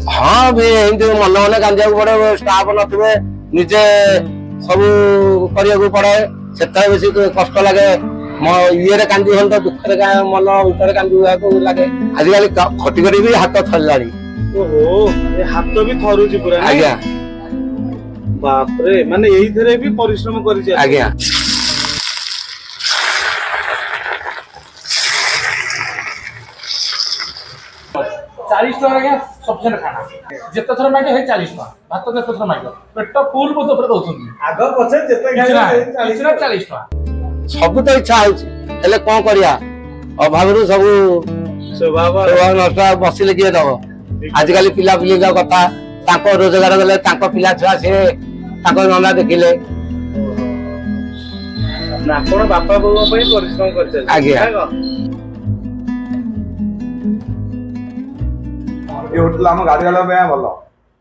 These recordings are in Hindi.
हाँ भी मन मन कांदिया पड़े स्टाफ नथिबे निजे सब करिया पड़े से बेसी कष्ट लगे ये कांदी हल तो दुख मन भर कांदी लगे आजिकल खटी खटी भी हाथ थरलानी ओहो हाथ भी थरुची पूरा आज्ञा बाप रे माने एही थरे भी परिश्रम करिছে आज्ञा चालीस टका सफिशिएंट खाना जिते थर माइक है 40 टका भात जिते थर माइक पेट फुल बोध पर दउछन आग पछे जिते खाइ 40 टका सब तो इच्छा होछि हेले कोन करिया अभावरु सब स्वभाव नष्ट बसिले किए दब आजिकल पिला पिली कथा ताको रोजगार गले ताको पिला छुआ से ताको नंदा देखिले आपण बापा बोवा पई परिश्रम करछे आज्ञा ये होटल हम गाड़ी वाला में भलो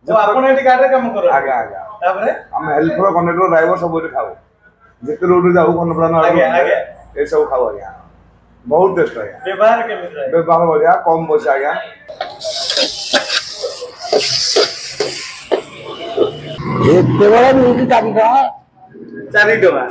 जो आपण एटी गाड़ी रे काम करो आगे आगे तापरे हम हेल्पर कंडक्टर ड्राइवर सब बोले खाओ जेते रोड जाऊ कोन प्लान आगे आगे ए सब खाओ आज्ञा बहुत टेस्ट है व्यवहार केमित रहे व्यवहार बढ़िया कम पैसा आज्ञा ये केवल मिलती 4 टका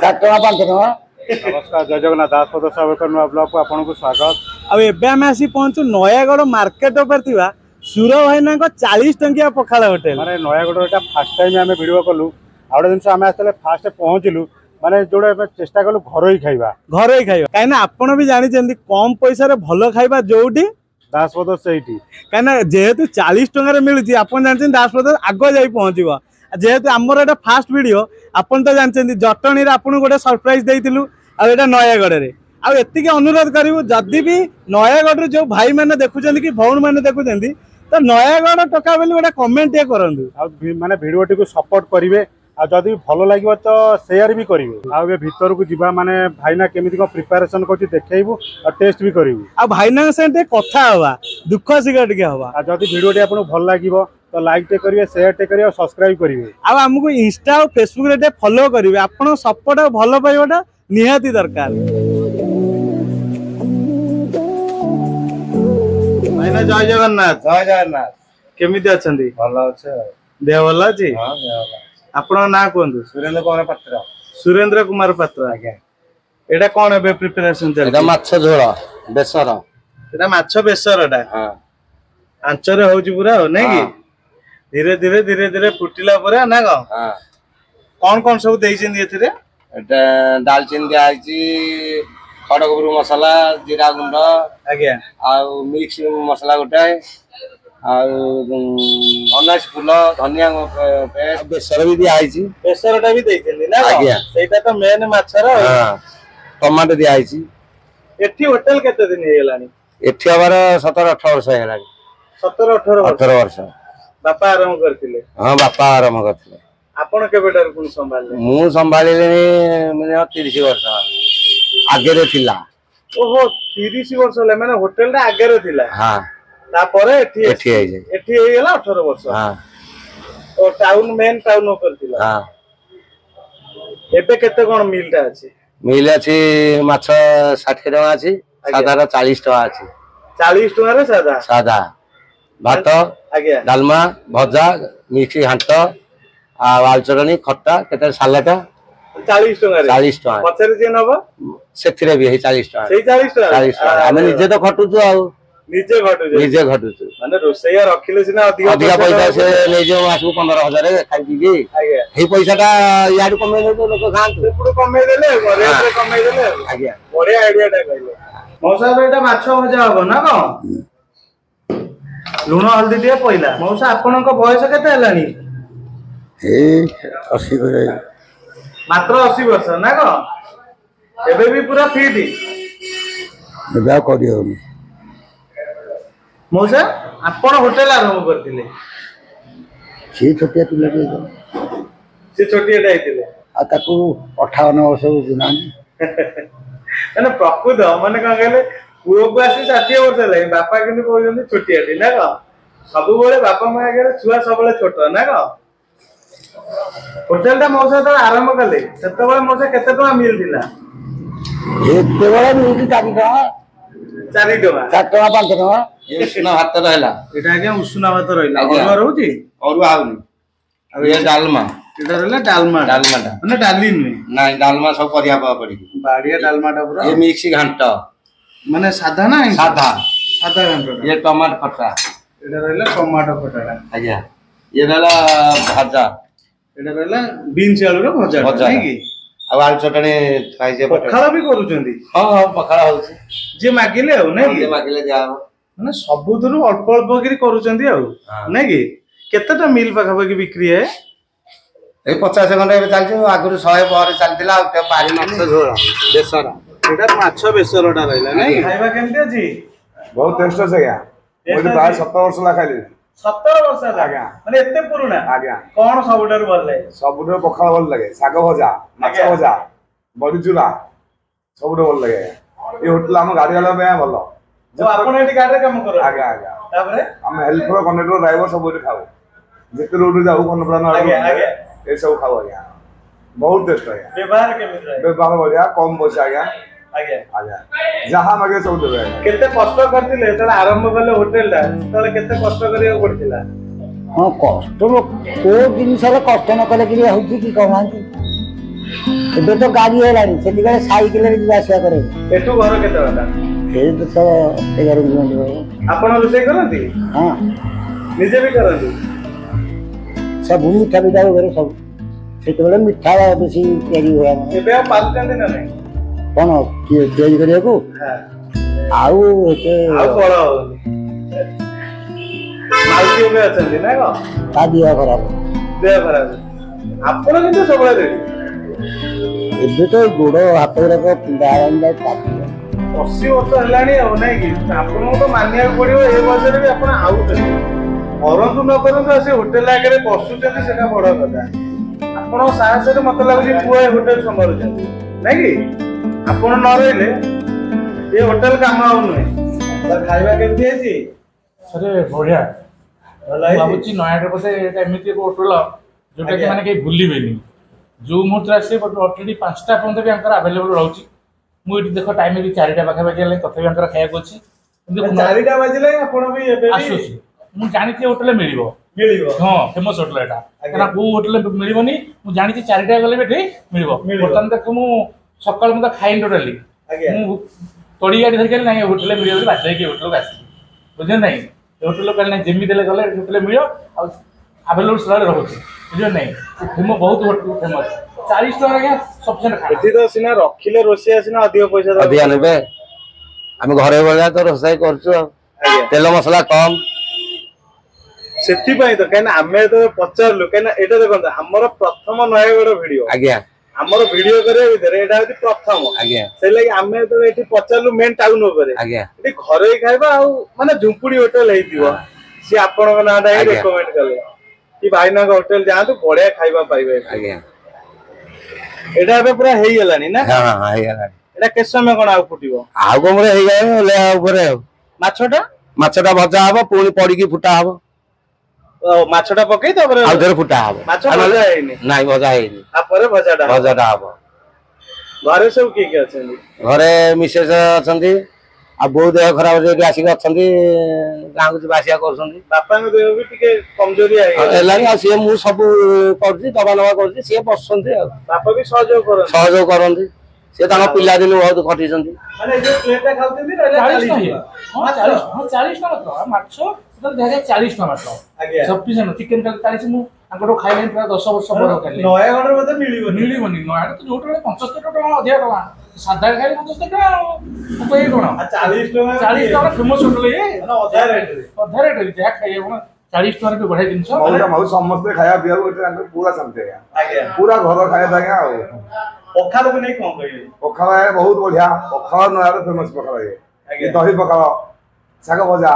4 टका 5 टका नमस्कार जय जगन्नाथ दासपद साबकर नुआ ब्लॉग को आपन को स्वागत अब एबे हम आसी पहुंचु नयागढ़ मार्केट पर थिबा सुर भाईना को 40 टंकिया पखाल होटल माने नयागढ़ एटा फर्स्ट टाइम हमें वीडियो कलु आउडे दिन से हमें आस्तले फास्ट पहुंचलु माने जोड़े चेष्टा कलु घर ही खाइबा काइना आपण भी जानि जंदी कम पैसा रे भलो खाइबा जोठी दासपद सेठी काइना जेहेतु 40 टंका रे मिलुची आपण जानछन दासपद आगो जाई पहुंचीबा जेहेतु आमर एटा फास्ट वीडियो आपण तो जानछन जटणी रे आपण गोटे सरप्राइज देइतिलु आ एटा नयागढ़ रे आ एतिके अनुरोध करिवु जदी भी नयागढ़ रे जो भाई माने देखुचंदी कि भौण माने देखुचंदी तो नयागढ़ टका बेली गोटे कमेंट ए करंदु आ माने वीडियो टी को सपोर्ट करिवे आ जदी भलो लागिवो तो शेयर भी करिवे आ ए भीतर को जिबा माने भाईना केमिति को प्रिपरेशन करछि देखैबु आ टेस्ट भी करिवु आ भाईना से कथा हवा दुख सिगट के हवा आ जदी वीडियो टी आपन भल लागिवो तो लाइक टे करिवे शेयर टे करिवे सब्सक्राइब करिवे आ हमको इंस्टा और फेसबुक रे फॉलो करिवे आपण सपोर्ट और भलो पाइबाटा निहाती दरकार भाईना जय जगन्नाथ केमिति अछंदी भलो अछि देह भलो अछि हां देह आपण ना कोंदु सुरेंद्र कुमार पात्र आज्ञा एटा कोन एबे प्रिपरेशन चल एटा माछ झोल बेसर एटा माछ बेसरटा हां आंचरे होउची पूरा हो नै कि धीरे धीरे फुटिला परे ना ग हां कोन कोन सब देइछन एथिरे एटा दालचीनी दिया आइची खड़गपुर मसाला जीरा गुंड आज्ञा आ मिक्स मसाला गोटे अनास फूल धनिया पेस्ट बेसर भी दिया आइची बेसरटा भी देइछन ना आज्ञा सेटा तो मेन माछर हां टमाटो दिया आइची एठी होटल केते दिन हेलानी एठी हमार 17 18 वर्ष हेलानी 17 18 वर्ष बापा आरंभ करथिले हां बापा आरंभ करथिले आपण केबेटार कोन संभालले मु संभालिले माने 30 वर्ष आगे रे थिला ओहो 30 वर्ष ले माने होटल रे आगे रे थिला हां तापरे एठी हे गेला 18 वर्ष हां ओ टाउन मेन टाउन ऊपर थिला हां एबे केते कोन मिलटा अछि मिल अछि माछ 60 टका अछि सादा 40 टका अछि 40 टका रे सादा भात आज्ञा डालमा भजा मिक्स घांट आलू चटनी खट्टा केते सालाड 40 टका रे 40 टका पछरे जे नबा सेथिरे भी 40 टका सेई 40 टका 40 टका हम निजे तो खटुचु आ निजे घटुचु माने रोसैया रखिले सिना अधिक पैसा से ले जो मासु 15000 खाइ दिगी आज्ञा हे पैसाटा याडू कमे ले तो लोक खांतु एपुडू कमे देले रेट रे कमे देले आज्ञा बढिया आइडिया टा कहले मौसा एटा माछ भजा हो ना को लुण हल्दी दिए पहिला मौसा आपनक बयस केते हेलानी ए 80 मात्र 80 वर्ष ना को एबे भी पूरा फिट एबा करियो मौसा आपण होटल आरंभ करथिले से छोटिया पिला से छोटिया आइथिले आ ताकू 58 वर्ष बुझनानी माने प्रकृत माने का कहले पुओ को आसी 60 वर्ष ले बापा किन कहउजंदी छोटियाटी ना का सब बेले बापा मां आगे छुआ सब बेले छोट ना का होटल ता मौसा तो आरंभ कले सेते बेले मौसा केते टका मिल दिला एते बड़ा मिलती 4 टका 4 ଟଙ୍କା 4 ଟଙ୍କା 5 ଟଙ୍କା ये उष्ण भात रहला एटा आज्ञा उषुना भात रहिला आज्ञा। अरुआ रहउची और आउनी अब ये डालमा एटा रहला डालमा डालमाटा माने डाली नुहे नहीं डालमा सब परिया पड़ी बाड़िया डालमाटा पूरा ये मिक्स घांट माने साधा ना साधा साधा घंटा ये टमाटर खट्टा एटा रहला टमाटो खटाटा आज्ञा ये रहला भाजा एटा रहला बीन्स आलू रो भजा भजा। नहीं की अब आलू चटनी खाई जे पखाला भी करूचंदी हां हां पखाड़ा होउची जे मागिले हो नहीं की जे मागिले जा माने सबुथुरु अल्प अल्प करी करूचंदी आ हाँ। नहीं की केतेटा मिल पाखापाखि बिक्री है ए 50 घंटा ए चलछ आगुरु 100 पर चलतिला आ पारी माछ झोळ बेसर एटा माछ बेसरटा रहला नहीं खाइबा केमते अछि बहुत टेस्ट है आज्ञा मुझे प्राय 17 वर्ष ला खाइली 17 वर्ष ହେଲା आज्ञा माने एते पुरुना आज्ञा कोन सबुठारु भल लागे सबुठे पखाल भल लगे साग भजा माछ आज्ञा। भजा बड़ी चूरा सबुठे भल लगे ये होटल हम गाड़ी वाला पे भल तो आपण एटी गाडी काम करो आज्ञा आज्ञा तापरे हम हेल्पर कंडक्टर ड्राइवर सबुठे खाऊ जेते रोड जाऊ कनप्राण आज्ञा आज्ञा ए सब खाऊ आज्ञा बहुत टेस्ट है व्यवहार केमित रहे बेपार बढ़िया कम पैसा आज्ञा आज्ञा आज्ञा जहाँ मागे सब देवे आज्ञा केते कष्ट करथिले तले आरंभ करले होटल टा तले केते कष्ट करिया पड़थिला हाँ कष्ट को जिनस कष्ट न कले कि हूँ कि कहना ଏବେ ତ ଗାଡ଼ି ହେଲାଣି ସେତିବେଳେ ସାଇକେଲରେ ଯିବା ଆସିବା କରେ ଏଠୁ ଘର କେତେ ବାଟ ଏଇ ତ 11 କିଲୋମିଟର ଆପଣ ରୋଷେଇ କରନ୍ତି ହଁ ନିଜେ ବି କରନ୍ତି ସବୁ ମିଠା ପିଠା ଘରେ ସବୁ ସେତେବେଳେ ମିଠା ବେଶୀ ତିଆରି ହୁଏ ଆମର ଏବେ ଆଉ ପାରୁଛନ୍ତି ନା ନାହିଁ କ'ଣ ତିଆରି କରିବାକୁ ଆଉ ଏତେ ଆଉ ବଳ ହଉନି ମାଉସୀ ଏବେ ଅଛନ୍ତି ନା କ'ଣ ତା ଦେହ ଖରାପ ଆପଣ କିନ୍ତୁ ସବୁବେଳେ ରେଡି ଏବେ ତ ଗୋଡ଼ ହାତ ଗୁଡ଼ାକ ପିଣ୍ଡା ହେଲାଣି 80 ବର୍ଷ ହେଲାଣି ଆଉ ନାଇଁ କି ଆପଣଙ୍କୁ ତ ମାନିବାକୁ ପଡିବ ଏ ବୟସରେ ବି ଆପଣ ଆଉଛନ୍ତି କରନ୍ତୁ ନ କରନ୍ତୁ ଆସି ହୋଟେଲ ଆଗରେ ବସୁଛନ୍ତି ସେଟା ବଡ କଥା ଆପଣ ସାହସରେ ମତେ ଲାଗୁଛି ପୁଅ ଏ ହୋଟେଲ ସମ୍ଭାଳୁଛନ୍ତି ନାଇଁ କି ଆପଣ ନ ରହିଲେ ଏ ହୋଟେଲ କାମ ଆଉ ନୁହେଁ ଖାଇବା କେମିତି ହେଇଛି अरे बढ़िया ଭଲ ହେଇଛି भावुची नयागढ़ बोधे एमती एक होटेल जोटा कि माने कहीं भूलिबेनी जो मुहूर्त आसे ऑलरेडी 5टा पर्यंत भी अंकर अवेलेबल रहउची मु इटी देखो टाइम भी 4टा पाखा पाखा ले तथे अंकर खाया को अछि 4टा बाजिले आपण भी ଏବେ आसुची मु जानि कि होटल मिलिबो ମିଳିବ हां फेमस होटल एटा काना को होटल मिलिबोनी मु जानि कि 4टा गले बेठे मिलिबो बर्तन देखो मु सकाळ मु खाइन टोटली ଆଜ୍ଞା मु तोड़ी गाड़ी धर के नहीं होटल मिलिबो बाजे कि होटल का आसी बुझे नहीं होटल काल नहीं जेमी देले गले होटल मिलियो आ अवेलेबल सलाड रहउची बुझे नहीं फेमस बहुत होटल फेमस 40 टका के सफिशिएंट खाना ଏଠି ତ ସିନା ରଖିଲେ ରୋଷେଇଆ ସିନା ଅଧିକ ପଇସା ଦବ ଅଧିକା ନେବେ ଆମେ ଘରେ ଭଳିଆ ତ ରୋଷେଇ କରୁଛୁ ଆଉ ଆଜ୍ଞା ତେଲ ମସଲା କମ ସେଥିପାଇଁ ତ କାହିଁକିନା ଆମେ ତ ପଚାରିଲୁ କାହିଁକିନା ଏଇଟା ଦେଖନ୍ତୁ ଆମର ପ୍ରଥମ ନୟାଗଡ଼ ଭିଡିଓ ଆଜ୍ଞା ଆମର ଭିଡିଓ କରିବା ଭିତରେ ଏଇଟା ହଉଛି ପ୍ରଥମ ଆଜ୍ଞା ସେଇ ଲାଗି ଆମେ ଯେତେବେଳେ ଏଠି ପଚାରିଲୁ ମେନ୍ ଟାଉନ ଉପରେ ଆଜ୍ଞା ଏଠି ଘରୋଇ ଖାଇବା ଆଉ ମାନେ ଝୁମ୍ପୁଡି ହୋଟେଲ ହେଇଥିବ ସିଏ ଆପଣଙ୍କ ନାଁଟା ହିଁ ଆଜ୍ଞା। ରେକମେଣ୍ଡ କଲେ କି ଭାଇନାଙ୍କ ହୋଟେଲ ଯାଆନ୍ତୁ ବଢିଆ ଖାଇବା ପାଇବେ ଆଜ୍ଞା ଏଇଟା ଏବେ ପୁରା ହେଇଗଲାଣି ନା ହଁ ହଁ ହେଇଗଲାଣି ଏଇଟା କେତେ ସମୟ କଣ ଆଉ ଫୁଟିବ ଆଉ କମରେ ହେଇଗଲାଣି ଓହ୍ଲେଇବା ଉପରେ ଆଉ ମାଛଟା ମାଛଟା ଭଜା ହବ ପୁଣି ପଡିକି ଫୁଟା ହବ ମାଛଟା ପକେଇ ତାପରେ ଆଉ ଥରେ ଫୁଟା ହବ ମାଛ ଭଜା ହେଇନି ନାଇଁ ଭଜା ହେଇନି ତାପରେ ଭଜାଟା ହବ। ଭଜାଟା ହବ ଘରେ ସବୁ କିଏ କିଏ ଅଛନ୍ତି ଘରେ ମିସେସ୍ ଅଛନ୍ତି ଆଉ ବୋଉ ଦେହ ଖରାପ ଏଠି ଆସିକି ଅଛନ୍ତି ଗାଁକୁ ଯିବା ଆସିବା କରୁଛନ୍ତି ବାପାଙ୍କ ଦେହ ବି ଟିକେ କମଜୋରିଆ ହେଇଗଲା ହେଲାଣି ଆଉ ସିଏ ମୁଁ ସବୁ କରୁଛି ଦବା ନବା କରୁଛି ସିଏ ବସୁଛନ୍ତି ଆଉ ବାପା ବି ସହଯୋଗ କରନ୍ତି ସହଯୋଗ କରନ୍ତି ସିଏ ତାଙ୍କ ପିଲାଦିନୁ ବହୁତ ଖଟିଛନ୍ତି ମାନେ ଯୋଉ ପ୍ଲେଟଟା ଖାଉଛନ୍ତି ରହିଲା 40 ଟଙ୍କା ମାଛ ସେଟା 40 ଟଙ୍କା ମାତ୍ର ଆଜ୍ଞା ସଫିସିଏଣ୍ଟ ଚିକେନ 40 ମୁଁ ତାଙ୍କର ଖାଇଲେଣି ପ୍ରାୟ 10 ବର୍ଷ ପରେ ଖାଇଲେ ନୟାଗଡ଼ରେ ବୋଧେ ମିଳିବନି ମିଳିବନି ନୟାଗଡ଼ ତ ଯୋଉଠି 75 ଟଙ୍କା ଅଧିକା ଟଙ୍କା ସାଧା ଖାଇଲେ 75 ଟଙ୍କା ଆଉ କୋଇ ଟଙ୍କା ଆଉ 40 ଟଙ୍କା 40 ଟଙ୍କା ଫେମସ ହୋଟେଲ ଇଏ ଅଧା ରେଟରେ ଅଧା ରେଟ୍ ଯାହା ଖାଇବ 40 ଟଙ୍କାରେ ବି ବଢିଆ ଜିନିଷ ବହୁତ ସମସ୍ତେ ଖାଇବା ପିଇବାକୁ ଏଠି ତାଙ୍କର ପୁରା ଶାନ୍ତି ଆଜ୍ଞା ଆଜ୍ଞା ପୁରା ଘର ଖାଇବା ଆଜ୍ଞା ଆଉ ପଖାଳକୁ ନେଇ କଣ କହିବେ ପଖାଳ ଆଜ୍ଞା ବହୁତ ବଢିଆ ପଖାଳ ନୟାଗଡ଼ ଫେମସ ପଖାଳ ଇଏ ଆଜ୍ଞା ଦହି ପଖାଳ ଶାଗ ଭଜା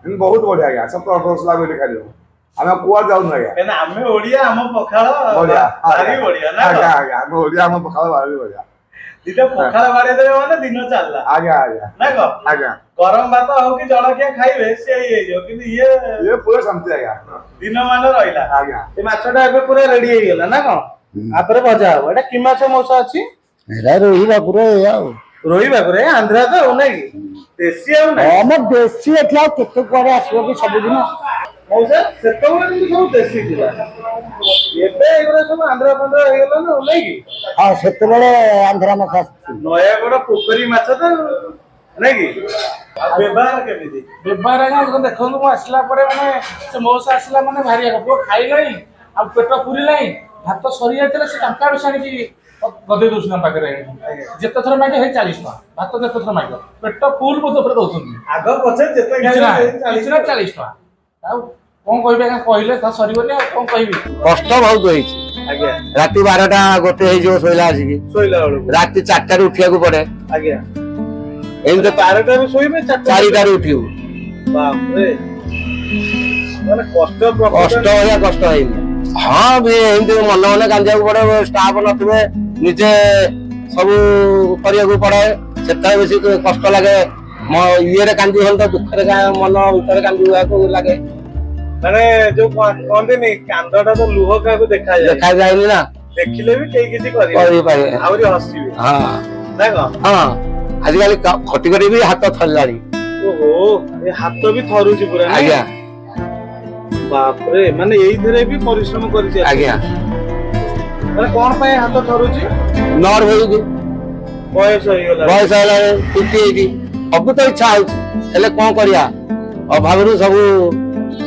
ଏମିତି ବହୁତ ବଢିଆ ଆଜ୍ଞା 17 ବର୍ଷ ଲାଗୁ ଏଠି ଖାଇଦେବୁ ଆମେ କୁଆଡେ ଯାଉନୁ ଆଜ୍ଞା କାହିଁକିନା ଆମେ ଓଡିଆ ଆମ ପଖାଳ ବଢିଆ ଭାରି ବଢିଆ ନା ଆଜ୍ଞା ଆଜ୍ଞା ଆମେ ଓଡିଆ ଆମ ପଖାଳ ଭାରି ବଢିଆ ଦିଟା ପଖାଳ ବାଡେଇ ଦେବେ ମାନେ ଦିନ ଚାଲିଲା ଆଜ୍ଞା ଆଜ୍ଞା ନା କଣ ଆଜ୍ଞା ଗରମ ଭାତ ହଉ କି ଜଳଖିଆ ଖାଇବେ ସେ ହେଇଯିବ କିନ୍ତୁ ଇଏ ଇଏ ପୁରା ଶାନ୍ତି ଆଜ୍ଞା ଦିନ ମାନ ରହିଲା ଆଜ୍ଞା ଏ ମାଛଟା ଏବେ ପୁରା ରେଡି ହେଇଗଲା ନା କଣ ତାପରେ ଭଜା ହବ ଏଟା କି ମାଛ ମଉସା ଅଛି ଏରା ରୋହି ଭାକୁର ଏଇଆ ଆଉ ରୋହି ଭାକୁର ଆନ୍ଧ୍ରା ତ ଆଉ ନାଇଁ କି ଦେଶୀ ଆଉ ନାଇଁ ଆମ ଦେଶୀ ଏଠି ଆଉ କେତେ କୁଆଡେ ଆସିବ କି ସବୁଦିନ ମଉସା ସେତେବେଳେ କିନ୍ତୁ ସବୁ ଦେଶୀ ଥିଲା ଏବେ ଏଗୁରା ସବୁ ଆନ୍ଧ୍ରା ଫାନ୍ଧ୍ରା ହେଇଗଲା ନା ଆଉ ନାଇଁ କି ହଁ ସେତେବେଳେ ଆନ୍ଧ୍ରା ମାଛ ଆସିଛି ନୟାଗଡ଼ ପୋଖରୀ ମାଛ ତ ନାଇଁ କି ବ୍ୟବହାର କେମିତି ବ୍ୟବହାର ଆଜ୍ଞା ଦେଖନ୍ତୁ ମୁଁ ଆସିଲା ପରେ ମାନେ ସେ ମଉସା ଆସିଲା ମାନେ ଭାରି ଆଗ ପୁଅ ଖାଇଲାଣି ଆଉ ପେଟ ପୁରିଲାଣି ଭାତ ସରିଯାଇଥିଲା ସେ ଟଙ୍କା ବେଶୀ ଆଣିକି ଗଦେଇ ଦଉଛନ୍ତି ଆମ ପାଖରେ ଯେତେ ଥର ମାଗିବ ହେଇ 40 ଟଙ୍କା ଭାତ ଯେତେ ଥର ମାଗିବ ପେଟ ଫୁଲ ବୋଧ ଉପରେ ଦଉଛନ୍ତି ଆଗ ପଛେ ଯେତେ କିଛି ନା 40 ଟଙ୍କା ଆଉ କଣ କହିବି ଆଜ୍ଞା କହିଲେ ତା ସରିବନି ଆଉ କଣ କହିବି କଷ୍ଟ ବହୁତ ହେଇଛି ଆଜ୍ଞା ରାତି 12ଟା ଗୋଟେ ହେଇଯିବ ଶୋଇଲା ଆସିକି ଶୋଇଲା ବେଳକୁ ରାତି 4ଟାରୁ ଉଠିବାକୁ ପଡେ ଆଜ୍ଞା ଏମିତି 12ଟାରୁ ଶୋଇବେ 4ଟାରୁ ଉଠିବୁ ବାପରେ ମାନେ କଷ୍ଟ କଷ୍ଟ ଭଳିଆ କଷ୍ଟ ହେଇନି ହଁ ବି ଏମିତି ମନେ ମନେ କାନ୍ଦିବାକୁ ପଡେ ଷ୍ଟାଫ ନଥିବେ ନିଜେ ସବୁ କରିବାକୁ ପଡେ ସେତେବେଳେ ବେଶୀ କଷ୍ଟ ଲାଗେ ଇଏରେ କାନ୍ଦି ହୁଅନ୍ତି ତ ଦୁଃଖରେ ମନ ଭିତରେ କାନ୍ଦିବାକୁ ଲାଗେ ମାନେ ଯୋଉ କହନ୍ତିନି କାନ୍ଦଟା ତ ଲୁହ କାହାକୁ ଦେଖାଯାଏନି ନା ଦେଖିଲେ ବି କେହି କିଛି କରିପାରିବେ ଆହୁରି ହସିବେ ହଁ ନା କଣ ହଁ ଆଜିକାଲି ଖଟି ଖଟି ବି ହାତ ଥରିଲାଣି ଓହୋ ଏ ହାତ ବି ଥରୁଛି ପୁରା ଆଜ୍ଞା ବାପରେ ମାନେ ଏଇଥିରେ ବି ପରିଶ୍ରମ କରିଛି ଆଜ୍ଞା ମାନେ କଣ ପାଇଁ ହାତ ଥରୁଛି ନର୍ଭ ହେଇକି ବୟସ ହେଇଗଲା ବୟସ ହେଲାଣି 58 ସବୁ ତ ଇଚ୍ଛା ହଉଛି ହେଲେ କଣ କରିବା ଅଭାବରୁ ସବୁ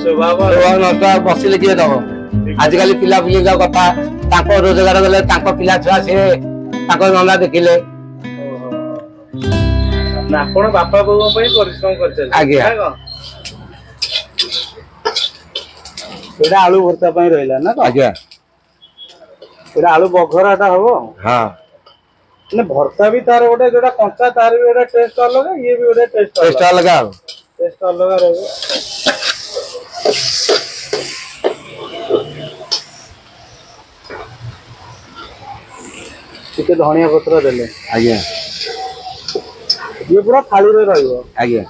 ସ୍ୱଭାବ ନଷ୍ଟ ବସିଲେ କିଏ ଦବ ଆଜିକାଲି ପିଲାପିଲିଙ୍କ କଥା ତାଙ୍କ ରୋଜଗାର ଗଲେ ତାଙ୍କ ପିଲା ଛୁଆ ସିଏ ତାଙ୍କ ନନା ଦେଖିଲେ ଆପଣ ବାପା ବୋଉଙ୍କ ପାଇଁ ପରିଶ୍ରମ କରିଛନ୍ତି ଆଜ୍ଞା ଏଇଟା ଆଳୁ ଭର୍ତ୍ତା ପାଇଁ ରହିଲା ନା ଆଜ୍ଞା ଏଇଟା ଆଳୁ ବଘରାଟା ହବ ହଁ ମାନେ ଭର୍ତ୍ତା ବି ତାର ଗୋଟେ ଯୋଉଟା କଞ୍ଚା ତାର ବି ଗୋଟେ ଟେଷ୍ଟ ଅଲଗା ଇଏ ବି ଗୋଟେ ଟେଷ୍ଟ ଅଲଗା ଆଉ ଟେଷ୍ଟ ଅଲଗା ରହିବ ଟିକେ ଧଣିଆ ପତ୍ର ଦେଲେ ଆଜ୍ଞା ଇଏ ପୁରା ଥାଳିରେ ରହିବ ଆଜ୍ଞା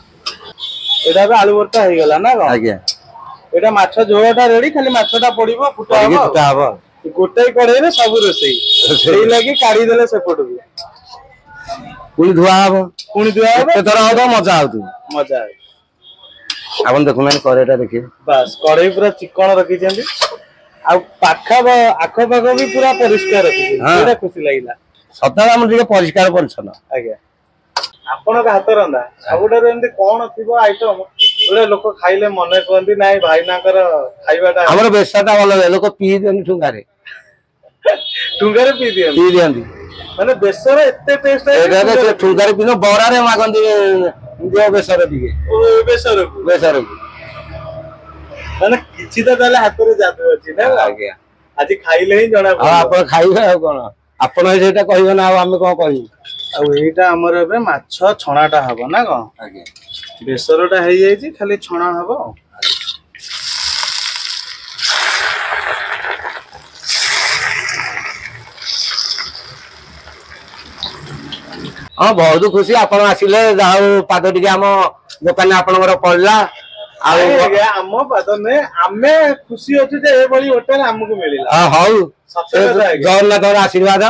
ଏଇଟା ଏବେ ଆଳୁ ଭର୍ତ୍ତା ହେଇଗଲା ନା କଣ ଆଜ୍ଞା ଏଇଟା ମାଛ ଝୋଳଟା ରେଡି ଖାଲି ମାଛଟା ପଡିବ ଫୁଟା ହବ ଗୋଟେ କଢେଇରେ ସବୁ ରୋଷେଇ ସେଇ ଲାଗି କାଢିଦେଲେ ସେପଟକୁ ପୁଣି ଧୁଆ ହବ କେତେଥର ହବ ମଜା ହଉଥିବ ମଜା ଆପଣ ଦେଖୁନାହାନ୍ତି କରେଇଟା ଦେଖିବେ ବାସ୍ କଢେଇ ପୁରା ଚିକଣ ରଖିଛନ୍ତି ଆଉ ଆଖପାଖ ବି ପୁରା ପରିଷ୍କାର ରଖିଛନ୍ତି ଖୁସି ଲାଗିଲା ସଦାବେଳେ ଆମର ଟିକେ ପରିଷ୍କାର ପରିଚ୍ଛନ୍ନ ଆଜ୍ଞା ଆପଣଙ୍କ ହାତ ରନ୍ଧା ସବୁଠାରୁ ଏମିତି କଣ ଥିବ ଆଇଟମ ଯୋଉଟା ଲୋକ ଖାଇଲେ ମନେ କୁହନ୍ତି ନାଇଁ ଭାଇନାଙ୍କର ଖାଇବାଟା ଆମର ବେଶଟା ଭଲ ଲୋକ ପିଇ ଦିଅନ୍ତି ଠୁଙ୍ଗାରେ ପିଇ ଦିଅନ୍ତି ମାନେ ବେସର ଏତେ ଟେଷ୍ଟ ଠୁଙ୍ଗାରେ ପିଇ ବରାରେ ମାଗନ୍ତି ବେସର ଟିକେ ବେସରକୁ ମାନେ କିଛି ତ ତାହେଲେ ହାତରେ ଯାଦୁ ଅଛି ନା ଆଜ୍ଞା ଆଜି ଖାଇଲେ ହିଁ ଜଣା ପଡିବ ଆପଣ ଖାଇବେ ଆଉ କଣ ଆପଣ ସେଇଟା କହିବେ ନା ଆଉ ଆମେ କଣ କହିବୁ ଆଉ ଏଇଟା ଆମର ଏବେ ମାଛ ଛଣାଟା ହବ ନା କଣ ଆଜ୍ଞା ବେସରଟା ହେଇଯାଇଛି ଖାଲି ଛଣା ହବ ହଁ ବହୁତ ଖୁସି ଆପଣ ଆସିଲେ ଯାହା ହଉ ପାଦ ଟିକେ ଆମ ଦୋକାନରେ ଆପଣଙ୍କର ପଡିଲା ଆଉ ଆମ ପାଦ ନୁହେଁ ଆମେ ଖୁସି ଅଛୁ ଯେ ଏଭଳି ହୋଟେଲ ଆମକୁ ମିଳିଲା ହଉ ଜଗନ୍ନାଥଙ୍କର ଆଶୀର୍ବାଦ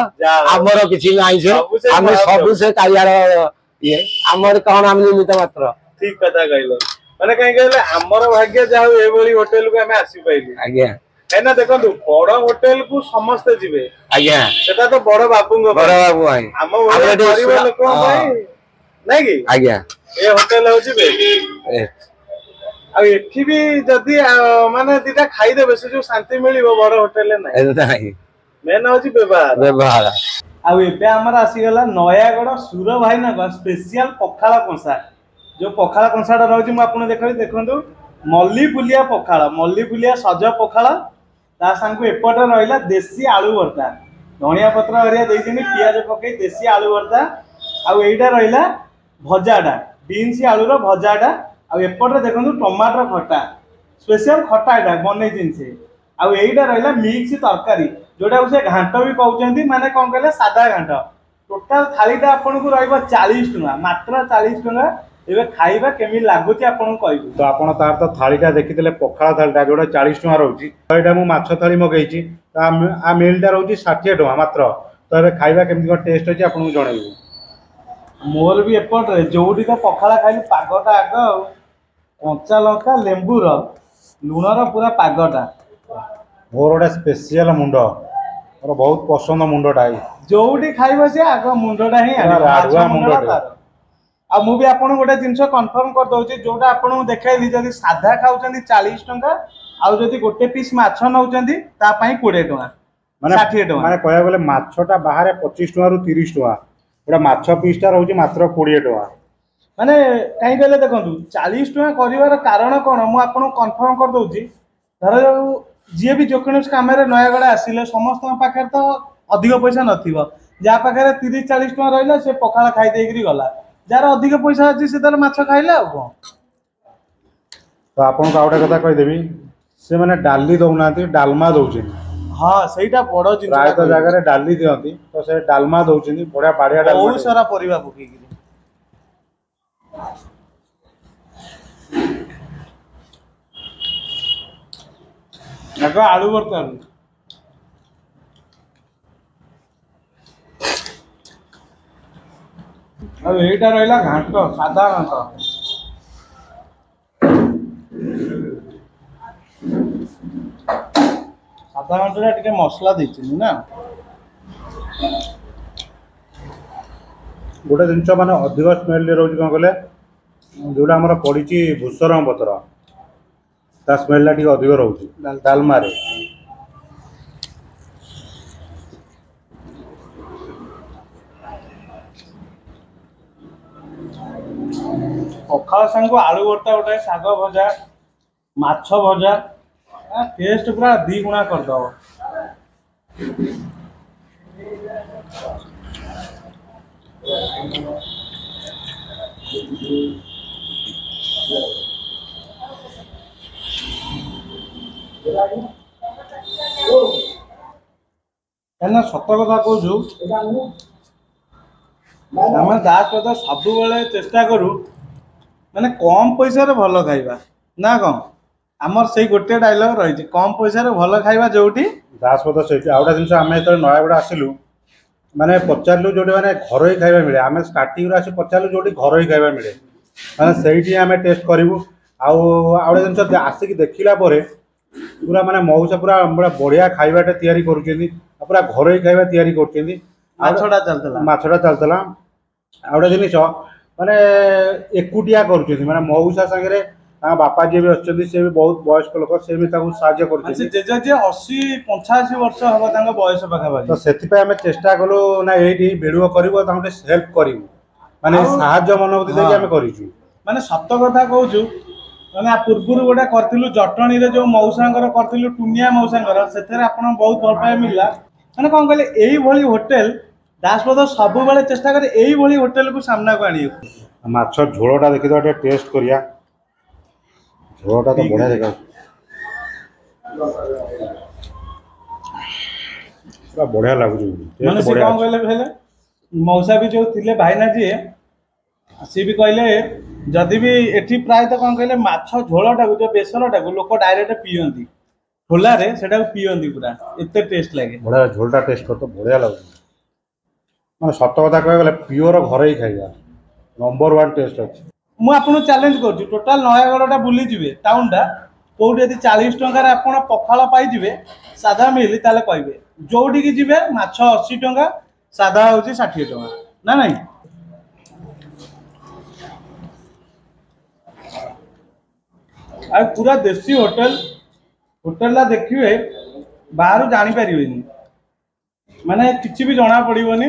ଆମର କିଛି ନାହିଁ ଆମେ ସବୁ ସେ କାଳିଆର ଇଏ ଆମର କଣ ଆମେ ନିମିତ୍ତ ମାତ୍ର ଠିକ କଥା କହିଲେ ମାନେ କାହିଁକି କହିଲେ ଆମର ଭାଗ୍ୟ ଯାହା ହଉ ଏଭଳି ହୋଟେଲକୁ ଆମେ ଆସିପାରିଲୁ ଆଜ୍ଞା କାହିଁକିନା ଦେଖନ୍ତୁ ବଡ ହୋଟେଲକୁ ସମସ୍ତେ ଯିବେ ଆଜ୍ଞା ସେଟା ତ ବଡ ବାବୁଙ୍କ ବଡ ବାବୁ ଭାଇ ଆମ ଭଳିଆ ଗରିବ ଲୋକଙ୍କ ପାଇଁ ନାଇଁ କି ଆଜ୍ଞା ଏ ହୋଟେଲ ହଉଛି ଆଉ ଏଠି ବି ଯଦି ମାନେ ଦିଟା ଖାଇଦେବେ ସେ ଯୋଉ ଶାନ୍ତି ମିଳିବ ବଡ ହୋଟେଲରେ ନାହିଁ ମେନ୍ ହଉଛି ବ୍ୟବହାର ଆଉ ଏବେ ଆମର ଆସିଗଲା ନୟାଗଡ଼ ସୁର ଭାଇନାଙ୍କ ସ୍ପେସିଆଲ ପଖାଳ କଂସା ଯୋଉ ପଖାଳ କଂସାଟା ରହୁଛି ମୁଁ ଆପଣଙ୍କୁ ଦେଖେଇବି ଦେଖନ୍ତୁ ମଲ୍ଲି ଫୁଲିଆ ପଖାଳ ମଲ୍ଲି ଫୁଲିଆ ସଜ ପଖାଳ ତା ସାଙ୍ଗକୁ ଏପଟେ ରହିଲା ଦେଶୀ ଆଳୁ ଭର୍ତ୍ତା ଧଣିଆ ପତ୍ର ହରିଆ ଦେଇଛନ୍ତି ପିଆଜ ପକେଇ ଦେଶୀ ଆଳୁ ଭର୍ତ୍ତା ଆଉ ଏଇଟା ରହିଲା ଭଜାଟା ବିନ୍ସ ଆଳୁର ଭଜାଟା ଆଉ ଏପଟରେ ଦେଖନ୍ତୁ ଟମାଟର ଖଟା ସ୍ପେସିଆଲ ଖଟା ଏଇଟା ବନେଇଛନ୍ତି ସେ ଆଉ ଏଇଟା ରହିଲା ମିକ୍ସ ତରକାରୀ ଯୋଉଟାକୁ ସେ ଘାଣ୍ଟ ବି କହୁଛନ୍ତି ମାନେ କଣ କହିଲେ ସାଧା ଘାଣ୍ଟ ଟୋଟାଲ ଥାଳିଟା ଆପଣଙ୍କୁ ରହିବ 40 ଟଙ୍କା ମାତ୍ର 40 ଟଙ୍କା ଏବେ ଖାଇବା କେମିତି ଲାଗୁଛି ଆପଣଙ୍କୁ କହିବୁ ତ ଆପଣ ତାର ତ ଥାଳିଟା ଦେଖିଥିଲେ ପଖାଳ ଥାଳିଟା ଯୋଉଟା 40 ଟଙ୍କା ରହୁଛି ତ ଏଇଟା ମୁଁ ମାଛ ଥାଳି ମଗେଇଛି ତ ମିଲଟା ରହୁଛି 60 ଟଙ୍କା ମାତ୍ର ତ ଏବେ ଖାଇବା କେମିତି କଣ ଟେଷ୍ଟ ଅଛି ଆପଣଙ୍କୁ ଜଣେଇବୁ मोर भी एपटे जोड़ी तो पखाला खाई पागटा आग कंचा लंका लेंबूर लुणर पूरा पागटा मोर गोटे स्पेशल मुंड मोर बहुत पसंद मुंडटा जोड़ी खाइब से आग मुंडटा ही राडुआ मुंडटा आ मु भी आपन गोटे जिनस कन्फर्म कर दउची जोटा आपन देखाइली जदि साधा खाउचंदी 40 टंका आउ जदि गोटे पीस माछ नउचंदी ता पई 20 टंका माने 60 टंका माने कहया गले माछटा बाहर 25 टंका रु 30 टंका गोटे माछ पीसटा रहउची मात्र 20 टंका माने कहीं कहले देखंतु 40 टंका करिवार कारण कोन मु आपन कन्फर्म कर दउची धर जे भी जोकौनस कामरे नयागढ़ आसिले समस्त पाखे तो अधिक पैसा नथिबो जा पाखे 30 40 टंका रहला से पखाला खाई देइकरी गला जार अधिक पैसा अछि से तार माछ खाइले आ कोन तो आपन को आउटा कथा कहि देबी से माने डाली दउनाती डालमा दउची हां सेटा बड़ जिंस प्राय तो जगह रे डाली दियंती तो से डालमा दउची बढिया बाडिया डालमा बहुत सारा परिबा पकेकरी आगो आलू भरता अब एटा रहला घांट सादा घांट सादा घांटरा टिके मसला देछि ना गोटे जिनस माने अधिक स्मेल रहउची कोन कहले जोटा हमर पडिची भूसरम पत्र ता स्मेल ला टिके अधिक रहउची डालमा रे पखाल संग आलू भर्ता गोटे साग भजा माछ भजा टेस्ट पूरा 2 गुणा कर दो एना सत कथा कहूँ आम दास पद सब चेष्टा करूँ माने कम पैसा रे भल खाइबा ना कम आमर से गोटे डायलॉग रही कम पैसा रे भल खाइबा जोटी दासपद से आउटा जिनस आम जो नयागढ़ आसिलु माने पचारू जो माने घर खाଇବା मिले आम स्टार्टिंग आसी पचारू जो घर खाଇବା मिले माने सेठी आम टेस्ट करूँ आउटा जिनस आसिक देखला पूरा माने मौसा पूरा बढ़िया खाइबाटे तैयारी करूछेंदी पूरा घर खाଇବା तैयारी करूछेंदी माछटा चलतला आउटा जिनिस माने एकुटिया करूछेंदी माने मौसा संगे बापा जी भी अच्छे से भी बहुत वयस्क लोक से भी साहाଯ୍य कर 80-85 वर्ष हम बयस पाखापाखि तो से आम चेष्टा कलु ना ये भिडियो कर हेल्प करूँ माने साहाଯ୍य मनोभूति देखिए आम कर माने सत कथा कहूँ माने पूर्व गोटे करूँ जटणी जो मौसांगर करूँ टुनिया मौसांगर से बहुत भल पाए मिलला मैंने कौन कहले यही होटेल दासपद सब बेले चेष्टा करे यही होटेल को सामना को आनी माछ झोलटा देखी तो टेस्ट करिया झोलटा तो बढ़िया देखा पूरा बढ़िया लागुଛି माने से कौन कहले भेले मौसा भी जो थिले भाईना जी सी भी कहले जदि भी एठी प्राय तो कौन कहले माछ झोलटा जो बेसरटा को लोक डायरेक्ट पियंती खोला रे सेटा पियंती पूरा एते टेस्ट लागे बढ़िया झोलटा टेस्ट कर तो बढ़िया लागुଛି माने सत कथा कह गले प्योर घर ही खाइबा नंबर 1 टेस्ट अछि मु आपन चैलेंज करछु टोटल नयागढ़टा बुली जिवे टाउनटा कोउठी यदि 40 टंका रे आपन पखाला पाई जिवे सादा मिली ताले कहबे जोडी की जिवे माछ 80 टंका सादा होची 60 टंका ना नहीं आ पूरा देसी होटल ला देखिए बाहर जानी पारिबेनी माने किछि भी जणा पड़िबोनी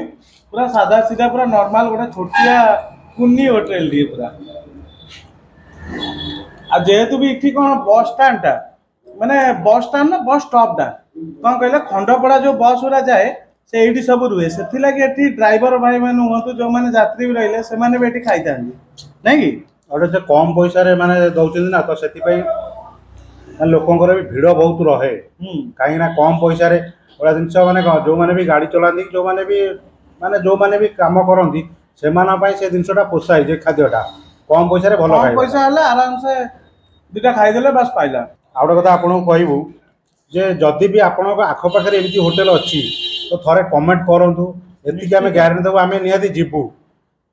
पूरा सादा सीधा पूरा नॉर्मल गोटे छोटिया कुन्नी होटल दी पूरा आ जेहेतु भी इठी कौन बस स्टैंड टा माने बस स्टैंड ना बस स्टॉप टा कौन कहले खंडपड़ा जो बस उरा जाए से एठी सब रुए सेथि लागि एठी ड्राइवर भाई माने हुंतु जो माने यात्री भी रहले से माने भी एठी खाइतांदी नहीं कि और से कम पैसा रे माने दउछन ना तो सेति पई लोकंकर भी भिड़ बहुत रहे कहीं ना कम पैसा रे बड़ा जिनस माने जो माने भी गाड़ी चलाती जो माने भी काम करती से से जिनसटा पोसाई जे खाद्यटा कम पैसा रे भलो खाइ पैसा हला आराम से दुटा खाइ देले बस पाइला आ गोटे कथा आपन कहबू जे जदि भी आपन आख पाखे एमती होटेल अच्छी तो थोड़े कमेंट करूँ एति आम ग्यारंटी देव आम निहाती जीवु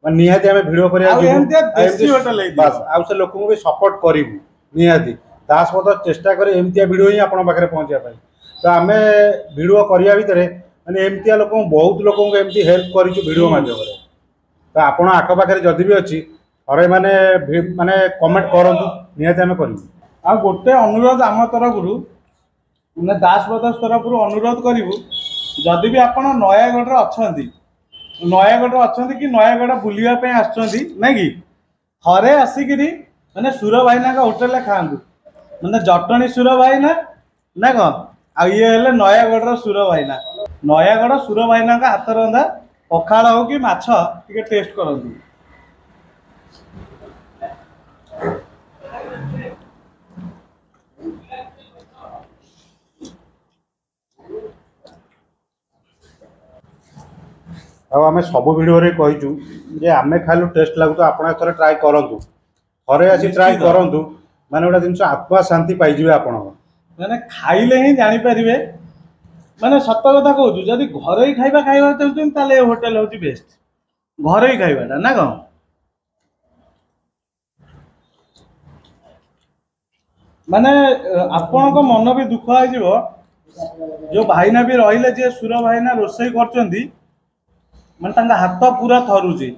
ମାନେ ନିହାତି ଆମେ ଭିଡ଼ିଓ ଆଉ କରିବାକୁ ଏମିତିଆ ଦେଶୀ ଯିବୁ ହୋଟେଲ ହେଇଥିବ। ବାସ୍ ଆଉ ସେ ଲୋକଙ୍କୁ ବି ସପୋର୍ଟ କରିବୁ ନିହାତି ଦାସ ପଦ ଚେଷ୍ଟା କରି ଏମିତିଆ ଭିଡ଼ିଓ ହିଁ ଆପଣଙ୍କ ପାଖରେ ପହଞ୍ଚିବା ପାଇଁ ତ ଆମେ ଭିଡ଼ିଓ କରିବା ଭିତରେ ମାନେ ଏମିତିଆ ଲୋକଙ୍କୁ ବହୁତ ଲୋକଙ୍କୁ ଏମିତି ହେଲ୍ପ କରିଛୁ ଭିଡ଼ିଓ ମାଧ୍ୟମରେ ତ ଆପଣ ଆଖପାଖରେ ଯଦି ବି ଅଛି ଥରେ ମାନେ ମାନେ କମେଣ୍ଟ କରନ୍ତୁ ନିହାତି ଆମେ କରିବୁ। ଆଉ ଗୋଟେ ଅନୁରୋଧ ଆମ ତରଫରୁ ମାନେ ଦାସ ବ୍ରଦର୍ସ ତରଫରୁ ଅନୁରୋଧ କରିବୁ ଯଦି ବି ଆପଣ ନୟାଗଡ଼ରେ ଅଛନ୍ତି କି ନୟାଗଡ଼ ବୁଲିବା ପାଇଁ ଆସୁଛନ୍ତି ନାଇଁ କି ଥରେ ଆସିକିରି ମାନେ ସୁର ଭାଇନାଙ୍କ ହୋଟେଲରେ ଖାଆନ୍ତୁ ମାନେ ଜଟଣୀ ସୁର ଭାଇନା ନା କ'ଣ ଆଉ ଇଏ ହେଲେ ନୟାଗଡ଼ର ସୁର ଭାଇନା ନୟାଗଡ଼ ସୁର ଭାଇନାଙ୍କ ହାତ ରନ୍ଧା ପଖାଳ ହଉ କି ମାଛ ଟିକେ ଟେଷ୍ଟ କରନ୍ତୁ। ଆଉ ଆମେ ସବୁ ଭିଡ଼ିଓରେ କହିଛୁ ଯେ ଆମେ ଖାଇଲୁ ଟେଷ୍ଟ ଲାଗୁଛି ଆପଣ ଥରେ ଟ୍ରାଏ କରନ୍ତୁ ଥରେ ଆସି ଟ୍ରାଏ କରନ୍ତୁ ମାନେ ଗୋଟେ ଜିନିଷ ଆତ୍ମା ଶାନ୍ତି ପାଇଯିବେ ଆପଣ ମାନେ ଖାଇଲେ ହିଁ ଜାଣିପାରିବେ ମାନେ ସତ କଥା କହୁଛୁ ଯଦି ଘରୋଇ ଖାଇବା ଖାଇବାକୁ ଚାହୁଁଛନ୍ତି ତାହେଲେ ଏ ହୋଟେଲ ହେଉଛି ବେଷ୍ଟ ଘରୋଇ ଖାଇବାଟା ନା କ'ଣ ମାନେ ଆପଣଙ୍କ ମନ ବି ଦୁଃଖ ହେଇଯିବ ଯୋଉ ଭାଇନା ବି ରହିଲେ ଯିଏ ସୁର ଭାଇନା ରୋଷେଇ କରୁଛନ୍ତି ମାନେ ତାଙ୍କ ହାତ ପୁରା ଥରୁଛି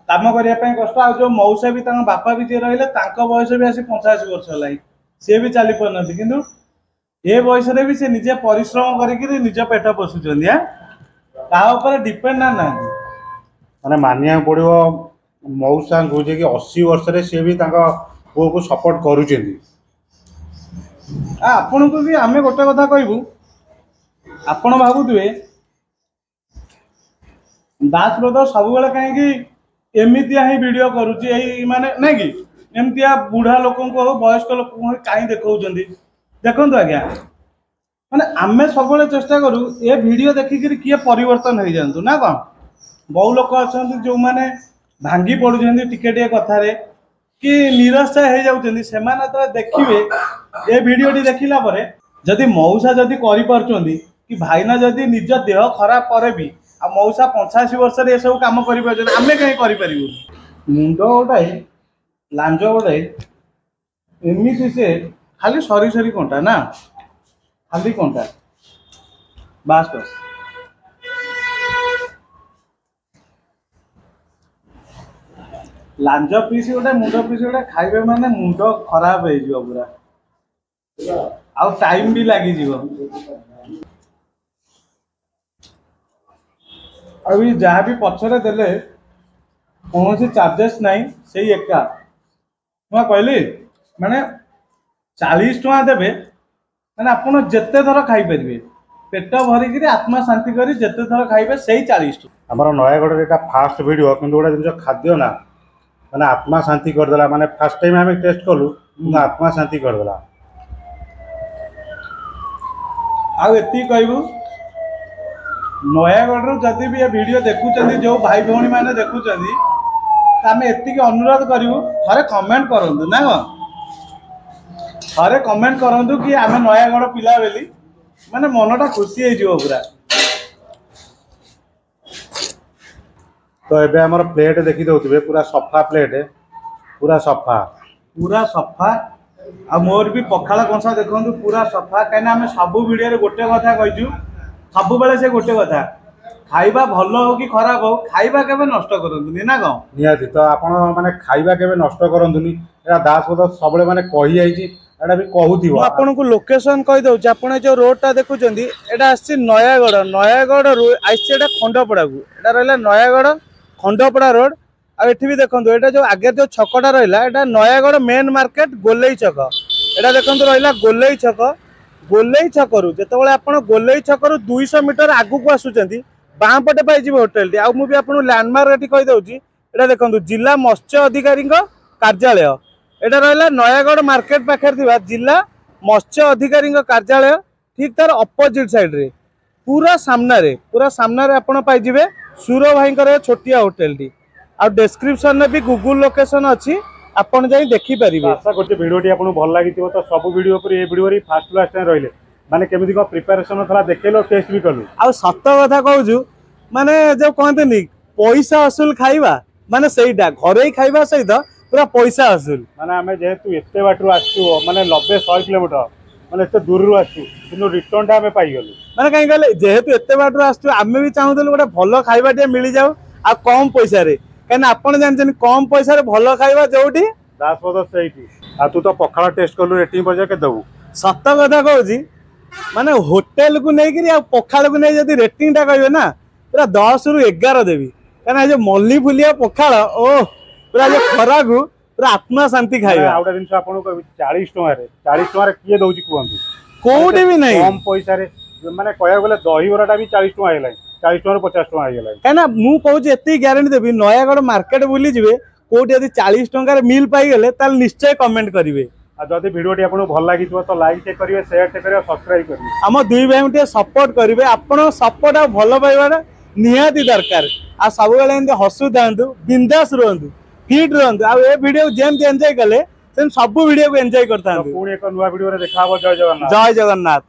କାମ କରିବା ପାଇଁ କଷ୍ଟ ଆଉ ଯୋଉ ମଉସା ବି ତାଙ୍କ ବାପା ବି ଯିଏ ରହିଲେ ତାଙ୍କ ବୟସ ବି ଆସି 85 ବର୍ଷ ହେଲାଣି ସିଏ ବି ଚାଲି ପାରୁନାହାନ୍ତି କିନ୍ତୁ ଏ ବୟସରେ ବି ସେ ନିଜେ ପରିଶ୍ରମ କରିକି ନିଜ ପେଟ ପୋଷୁଛନ୍ତି କାହା ଉପରେ ଡିପେଣ୍ଡ ନାହାନ୍ତି ମାନେ ମାନିବାକୁ ପଡ଼ିବ ମଉସାଙ୍କୁ ଯିଏକି 80 ବର୍ଷରେ ସିଏ ବି ତାଙ୍କ ପୁଅକୁ ସପୋର୍ଟ କରୁଛନ୍ତି। ଆପଣଙ୍କୁ ବି ଆମେ ଗୋଟେ କଥା କହିବୁ ଆପଣ ଭାବୁଥିବେ ଦାସ ବ୍ରଦର୍ସ ସବୁବେଳେ କାହିଁକି ଏମିତିଆ ହିଁ ଭିଡ଼ିଓ କରୁଛି ଏଇ ମାନେ ନାଇଁ କି ଏମିତିଆ ବୁଢ଼ା ଲୋକଙ୍କୁ ହଉ ବୟସ୍କ ଲୋକଙ୍କୁ ହଉ କାହିଁ ଦେଖାଉଛନ୍ତି ଦେଖନ୍ତୁ ଆଜ୍ଞା ମାନେ ଆମେ ସବୁବେଳେ ଚେଷ୍ଟା କରୁ ଏ ଭିଡ଼ିଓ ଦେଖିକିରି କିଏ ପରିବର୍ତ୍ତନ ହେଇଯାଆନ୍ତୁ ନା କ'ଣ ବହୁ ଲୋକ ଅଛନ୍ତି ଯେଉଁମାନେ ଭାଙ୍ଗି ପଡ଼ୁଛନ୍ତି ଟିକେ ଟିକେ କଥାରେ କି ନିରାଶା ହେଇଯାଉଛନ୍ତି ସେମାନେ ତ ଦେଖିବେ ଏ ଭିଡ଼ିଓଟି ଦେଖିଲା ପରେ ଯଦି ମଉସା ଯଦି କରିପାରୁଛନ୍ତି କି ଭାଇନା ଯଦି ନିଜ ଦେହ ଖରାପ ପରେ ବି ଆଉ ମଉସା 85 ବର୍ଷରେ ଏସବୁ କାମ କରିପାରୁଛନ୍ତି ଆମେ କାହିଁ କରିପାରିବୁନି ମୁଣ୍ଡ ଗୋଟାଏ ଲାଞ୍ଜ ଗୋଟାଏ ଏମିତି ସେ ଖାଲି ସରି ସରି କଣ୍ଟା ନା ଖାଲି କଣ୍ଟା ବାସ୍ ବାସ୍ ଲାଞ୍ଜ ପିସ୍ ଗୋଟେ ମୁଣ୍ଡ ପିସ୍ ଗୋଟେ ଖାଇବେ ମାନେ ମୁଣ୍ଡ ଖରାପ ହେଇଯିବ ପୁରା ଆଉ ଟାଇମ ବି ଲାଗିଯିବ ଆଉ ଯାହା ବି ପଛରେ ଦେଲେ କୌଣସି ଚାର୍ଜେସ୍ ନାହିଁ ସେଇ ଏକା ମୁଁ କହିଲି ମାନେ 40 ଟଙ୍କା ଦେବେ ମାନେ ଆପଣ ଯେତେ ଥର ଖାଇପାରିବେ पेट भरिक आत्मा शांति कर जिते थर खाइबे से 40 टका आमर नयगढ़ यहाँ फास्ट वीडियो कि गोटे जिन खाद्य ना मैंने आत्मा शांति करदेला माने फास्ट टाइम आम टेस्ट कलु आत्मा शांति करदेला आती कहबू नयगढ़ जदि भी ये वीडियो देखुं जो भाई भौणी मैंने देखुं आम एति अनुरोध करूँ थे कमेंट करूँ ना थे कमेंट करूँ कि आम नयगढ़ पिला बेली माने मनटा खुशी हो पूरा। तो एबे हमर प्लेट देखि दउतबे पूरा सफा प्लेट पूरा सफा आ मोर भी पखाला कंसा देखंतु पूरा सफा कहीं आम सब वीडियो रे गोटे कथा कहिजु सब बेले से गोटे कथा खाइबा भलो हो कि खराब हो खाइबा केबे नष्ट करंतुनी ना गाँव निहाती तो आपण माने खाइबा केबे नष्ट करंतुनी एरा दास पद सबले माने कहि आइछि एटा भी कहूथिबो आपन को लोकेशन कहि दउछ आपण जो रोड टा देखुचंदी एटा आछि नयागढ़ रो आइछि एटा खंडपड़ा को एटा रहला नयागढ़ खंडपड़ा रोड आ एठी भी देखंतु एटा जो आगे जो छकटा रहला एटा नयागढ़ मेन मार्केट गोलेई छक एटा देखंतु रहला गोलेई छक रु जेतेबेले आपण गोलेई छक रु 200 मीटर आगु को आसुचंदी बाँ पटे पाई जिवो होटल टी आ मु भी आपन लैंडमार्क एठी कहि दउची एटा देखंतु जिला मत्स्य अधिकारी कार्यालय एटा रहला नयागढ़ मार्केट पाखे जिला मत्स्य अधिकारी कार्यालय ठीक तार अपोजिट साइड रे पूरा सामना रे आपण पाई जिवे सुर भाई छोटिया होटल टी आ डिस्क्रिप्शन में भी गूगल लोकेशन अच्छी आपण जाई देखि परिबे। आशा करते वीडियोटी आपको भल लगी तो सब वीडियो पर ये वीडियो फास्ट लास्ट टाइम रहिले माने केमिति को प्रिपरेशन थला देखेलो टेस्ट भी कलु आ सत कथा कहूँ माने जो कहते पैसा असूल खाइबा माने सेटा घरे खाइबा सहित पूरा पैसा असूल माने आमे जेहेतु एते बाटरू आसु माने 90-100 किलोमीटर माने एते दूरରୁ आसु किंतु रिटर्न टा आमे पाई गेलु माने कहीं कहले जेहेतु एते बाटरू आसु आमे भी चाहूतलु गोटे भल खाइबा टे मिल जाऊ आ कम पैसा रे कहीं आपण जानछन कम पैसा रे भल खाइबा जोठी दासपद सेठी आ तू तो पखाला टेस्ट करलु रेटिंग पजा के दबु सत कथा कहूँ माने होटेल को नहीं आ पखाल को नहीं जब रेटिंग टा कहे ना पूरा 10 रु 11 देवी कहना जो मल्ली फुलिया पखाल ओ पूरा जो खरा को पूरा आत्मा शांति खाइबा आउटा जिंस आपन को 40 टका रे किए दउची कहंतु कोठी भी नहीं कम पैसा रे माने कहया गेले दही बराटा भी 40 टका आइला 40 टका 50 टका आइला कहना मु कहूँ एति ग्यारंटी देबी नयागढ़ मार्केट बुली जिवे कोठी यदि 40 टका मिल पाई गले ताल निश्चय कमेंट करिवे आ जदि वीडियोटी आपको भल लगी तो लाइक टे करिवे शेयर टे करिवे सब्सक्राइब करिवे आम दुई भाई टे सपोर्ट करिवे आपण सपोर्ट आ भल पाइबाटा निहाती दरकार आ सब बेले एंते हसु थांतु बिंदास रहंतु फिट रहंतु आ ए वीडियो जेम एंजॉय कले सेम सब वीडियो को एंजॉय करथांतु पुणी एक नुवा वीडियो रे देखा जय जगन्नाथ जय जगन्नाथ।